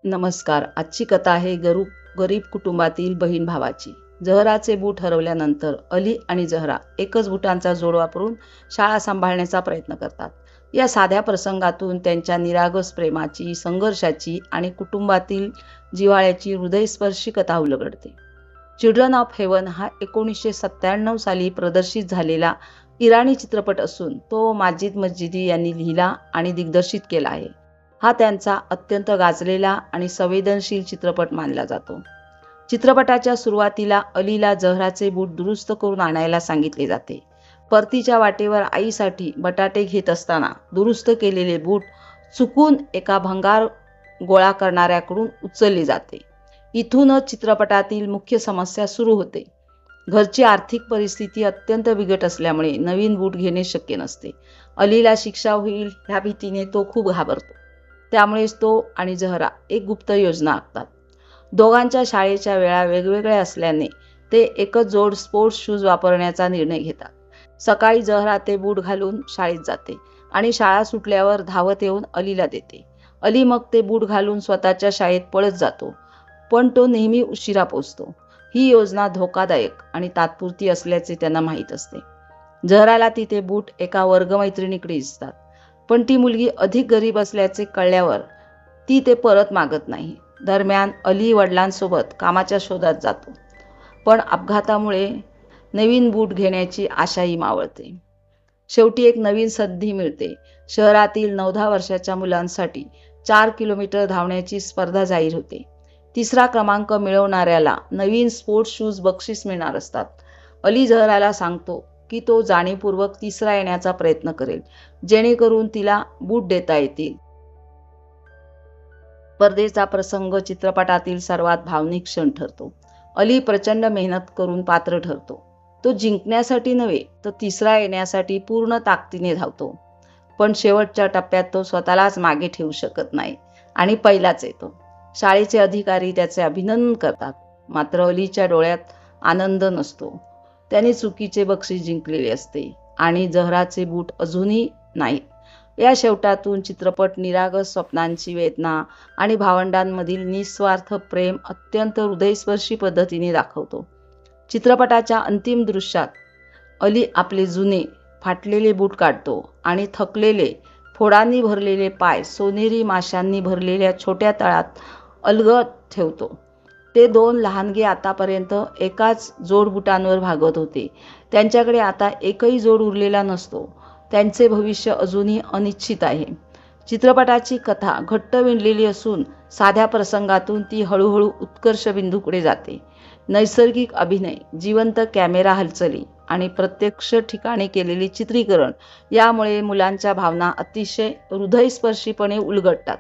नमस्कार. आजची कथा आहे गरीब कुटुंबातील बहीण भावाची. जहराचे बूट हरवल्यानंतर अली आणि जहरा एकच बुटांचा जोड वापरून शाळा सांभाळण्याचा प्रयत्न करतात. या साध्या प्रसंगातून त्यांच्या निरागस प्रेमाची, संघर्षाची आणि कुटुंबातील जिव्हाळ्याची हृदयस्पर्शी कथा उलगडते. चिल्ड्रन ऑफ हेवन हा 1997 साली प्रदर्शित झालेला इराणी चित्रपट असून तो माजिद मस्जिदी यांनी लिहिला आणि दिग्दर्शित केला आहे. हा त्यांचा अत्यंत गाजलेला आणि संवेदनशील चित्रपट मानला जातो. चित्रपटाच्या सुरुवातीला अलीला जहराचे बूट दुरुस्त करून आणायला सांगितले जाते. परतीच्या वाटेवर आईसाठी बटाटे घेत असताना दुरुस्त केलेले बूट चुकून एका भंगार गोळा करणाऱ्याकडून उचलले जाते. इथूनच चित्रपटातील मुख्य समस्या सुरू होते. घरची आर्थिक परिस्थिती अत्यंत बिकट असल्यामुळे नवीन बूट घेणे शक्य नसते. अलीला शिक्षा होईल ह्या भीतीने तो खूप घाबरतो. त्यामुळेच तो आणि जहरा एक गुप्त योजना आखतात. दोघांच्या शाळेच्या वेळा वेगवेगळ्या असल्याने ते एकच जोड स्पोर्ट्स शूज वापरण्याचा निर्णय घेतात. सकाळी जहरा ते बूट घालून शाळेत जाते आणि शाळा सुटल्यावर धावत येऊन अलीला देते. अली मग ते बूट घालून स्वतःच्या शाळेत पळत जातो, पण तो नेहमी उशिरा पोचतो. ही योजना धोकादायक आणि तात्पुरती असल्याचे त्यांना माहीत असते. जहराला तिथे बूट एका वर्गमैत्रिणीकडे दिसतात, पण ती मुलगी अधिक गरीब असल्याचे कळल्यावर ती ते परत मागत नाही. दरम्यान अली वडिलांसोबत कामाच्या शोधात जातो, पण अपघातामुळे नवीन बूट घेण्याची आशाही मावळते. शेवटी एक नवीन संधी मिळते. शहरातील 9-10 वर्षाच्या मुलांसाठी 4 किलोमीटर धावण्याची स्पर्धा जाहीर होते. 3रा क्रमांक मिळवणाऱ्याला नवीन स्पोर्ट्स शूज बक्षीस मिळणार असतात. अली जहराला सांगतो की तो जाणीवपूर्वक 3रा येण्याचा प्रयत्न करेल, जेणेकरून तिला बूट देता येतील. स्पर्धेचा प्रसंग चित्रपटातील सर्वात भावनिक क्षण ठरतो. अली प्रचंड मेहनत करून पात्र ठरतो. तो जिंकण्यासाठी नव्हे तर 3रा येण्यासाठी पूर्ण ताकदीने धावतो. पण शेवटच्या टप्प्यात तो स्वतःलाच मागे ठेवू शकत नाही आणि पहिलाच येतो. शाळेचे अधिकारी त्याचे अभिनंदन करतात, मात्र अलीच्या डोळ्यात आनंद नसतो. त्याने चुकीचे बक्षीस जिंकलेले असते आणि जहराचे बूट अजूनही नाहीत. या शेवटातून चित्रपट निरागस स्वप्नांची वेदना आणि भावंडांमधील निस्वार्थ प्रेम अत्यंत हृदयस्पर्शी पद्धतीने दाखवतो. चित्रपटाच्या अंतिम दृश्यात अली आपले जुने फाटलेले बूट काढतो आणि थकलेले, फोडांनी भरलेले पाय सोनेरी माशांनी भरलेल्या छोट्या तळात अलगद ठेवतो. ते 2 लहानगे आतापर्यंत एकाच जोड बुटांवर भागवत होते. त्यांच्याकडे आता एकही जोड उरलेला नसतो. त्यांचे भविष्य अजूनही अनिश्चित आहे. चित्रपटाची कथा घट्ट विणलेली असून साध्या प्रसंगातून ती हळूहळू उत्कर्ष बिंदूकडे जाते. नैसर्गिक अभिनय, जिवंत कॅमेरा हालचाली आणि प्रत्यक्ष ठिकाणी केलेले चित्रीकरण यामुळे मुलांच्या भावना अतिशय हृदयस्पर्शीपणे उलगडतात.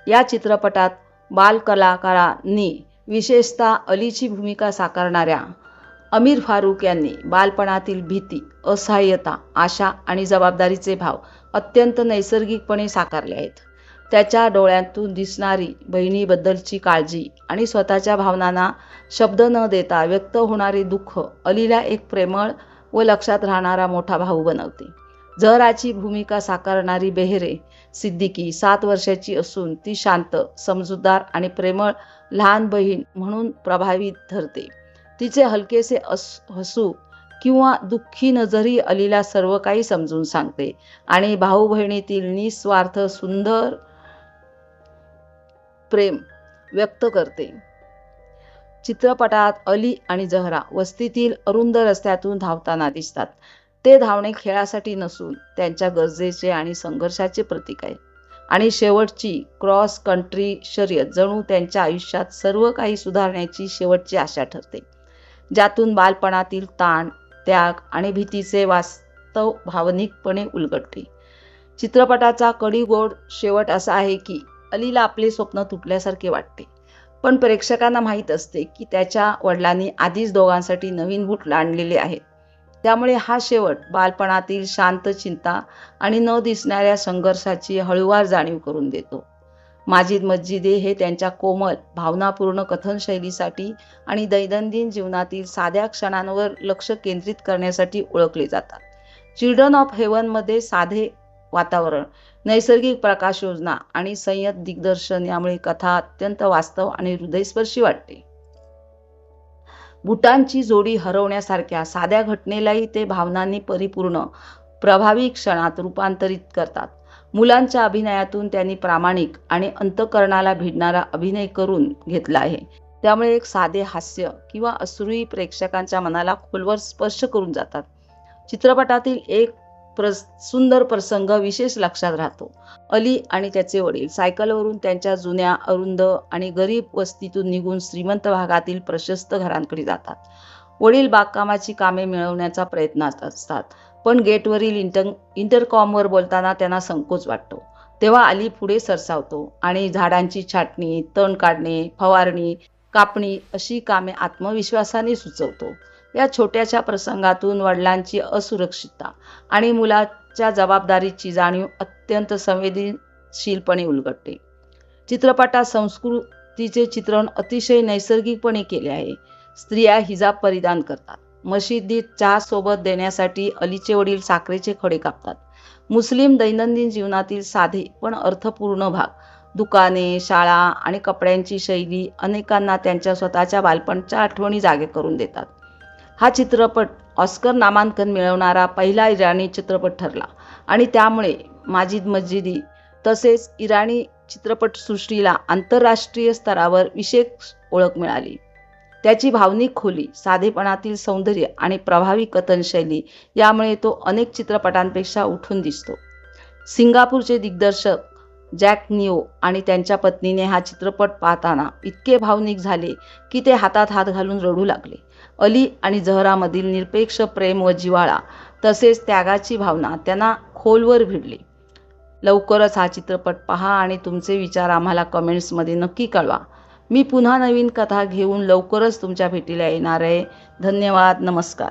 या चित्रपटात बालकलाकारांनी, विशेषतः अलीची भूमिका साकारणाऱ्या अमीर फारुक यांनी बालपणातील भीती, असहाय्यता, आशा आणि जबाबदारीचे भाव अत्यंत नैसर्गिकपणे साकारले आहेत. त्याच्या डोळ्यातून दिसणारी बहिणीबद्दलची काळजी आणि स्वतःच्या भावनांना शब्द न देता व्यक्त होणारे दुःख अलीला एक प्रेमळ व लक्षात राहणारा मोठा भाऊ बनवते. जहराची भूमिका साकारणारी बेहरे सिद्दीकी 7 वर्षाची असून ती शांत, समजूतदार आणि प्रेमळ लहान बहीण म्हणून प्रभावित ठरते. तिचे हलकेसे हसू किंवा दुःखी नजरही अलीला सर्व काही समजून सांगते आणि भाऊ बहिणीतील निस्वार्थ सुंदर प्रेम व्यक्त करते. चित्रपटात अली आणि जहरा वस्तीतील अरुंद रस्त्यातून धावताना दिसतात. ते धावणे खेळासाठी नसून त्यांच्या गरजेचे आणि संघर्षाचे प्रतीक आहे. आणि शेवटची क्रॉस कंट्री शर्यत जणू त्यांच्या आयुष्यात सर्व काही सुधारण्याची शेवटची आशा ठरते, ज्यातून बालपणातील ताण, त्याग आणि भीतीचे वास्तव भावनिकपणे उलगडते. चित्रपटाचा कडिगोड शेवट असा आहे की अलीला आपले स्वप्न तुटल्यासारखे वाटते, पण प्रेक्षकांना माहीत असते की त्याच्या वडिलांनी आधीच दोघांसाठी नवीन बूट आणलेले आहेत. त्यामुळे हा शेवट बालपणातील शांत चिंता आणि न दिसणाऱ्या संघर्षाची हळूवार जाणीव करून देतो. माजिद मस्जिदी हे त्यांच्या कोमल, भावनापूर्ण कथनशैलीसाठी आणि दैनंदिन जीवनातील साध्या क्षणांवर लक्ष केंद्रित करण्यासाठी ओळखले जातात. चिल्ड्रन ऑफ हेवनमध्ये साधे वातावरण, नैसर्गिक प्रकाशयोजना आणि संयत दिग्दर्शन यामुळे कथा अत्यंत वास्तव आणि हृदयस्पर्शी वाटते. भूटांची जोडी हरवण्यासारख्या साध्या घटनेलाही ते भावनांनी परिपूर्ण, प्रभावी क्षणात रूपांतरित करतात. मुलांच्या अभिनयातून त्यांनी प्रामाणिक आणि अंतःकरणाला भिडणारा अभिनय करून घेतला आहे. त्यामुळे एक साधे हास्य किंवा अश्रूही प्रेक्षकांच्या मनाला खोलवर स्पर्श करून जातात. चित्रपटातील एक सुंदर प्रसंग विशेष लक्षात राहतो. अली आणि त्याचे वडील सायकलवरून त्यांच्या जुन्या, अरुंद आणि गरीब वस्तीतून निघून श्रीमंत भागातील प्रशस्त घरांकडे जातात. वडील बागकामाची कामे मिळवण्याचा प्रयत्नात असतात, पण गेटवरील इंटरकॉमवर बोलताना त्यांना संकोच वाटतो. तेव्हा अली पुढे सरसावतो आणि झाडांची छाटणी, तण काढणे, फवारणी, कापणी अशी कामे आत्मविश्वासाने सुचवतो. या छोट्याशा प्रसंगातून वडिलांची असुरक्षितता आणि मुलाच्या जबाबदारीची जाणीव अत्यंत संवेदनशीलपणे उलगडते. चित्रपटात संस्कृतीचे चित्रण अतिशय नैसर्गिकपणे केले आहे. स्त्रिया हिजाब परिधान करतात. मशिदीत चहासोबत देण्यासाठी अलीचे वडील साखरेचे खडे कापतात. मुस्लिम दैनंदिन जीवनातील साधे पण अर्थपूर्ण भाग, दुकाने, शाळा आणि कपड्यांची शैली अनेकांना त्यांच्या स्वतःच्या बालपणच्या आठवणी जागे करून देतात. हा चित्रपट ऑस्कर नामांकन मिळवणारा पहिला इराणी चित्रपट ठरला आणि त्यामुळे माजिद मस्जिदी तसेच इराणी चित्रपटसृष्टीला आंतरराष्ट्रीय स्तरावर विशेष ओळख मिळाली. त्याची भावनिक खोली, साधेपणातील सौंदर्य आणि प्रभावी कथनशैली यामुळे तो अनेक चित्रपटांपेक्षा उठून दिसतो. सिंगापूरचे दिग्दर्शक जॅक निओ आणि त्यांच्या पत्नीने हा चित्रपट पाहताना इतके भावनिक झाले की ते हातात हात घालून रडू लागले. अली आणि झहरामधील निरपेक्ष प्रेम व जिव्हाळा तसेच त्यागाची भावना त्यांना खोलवर भिडली. लवकरच हा चित्रपट पहा आणि तुमचे विचार आम्हाला कमेंट्समध्ये नक्की कळवा. मी पुन्हा नवीन कथा घेऊन लवकरच तुमच्या भेटीला येणार आहे. धन्यवाद. नमस्कार.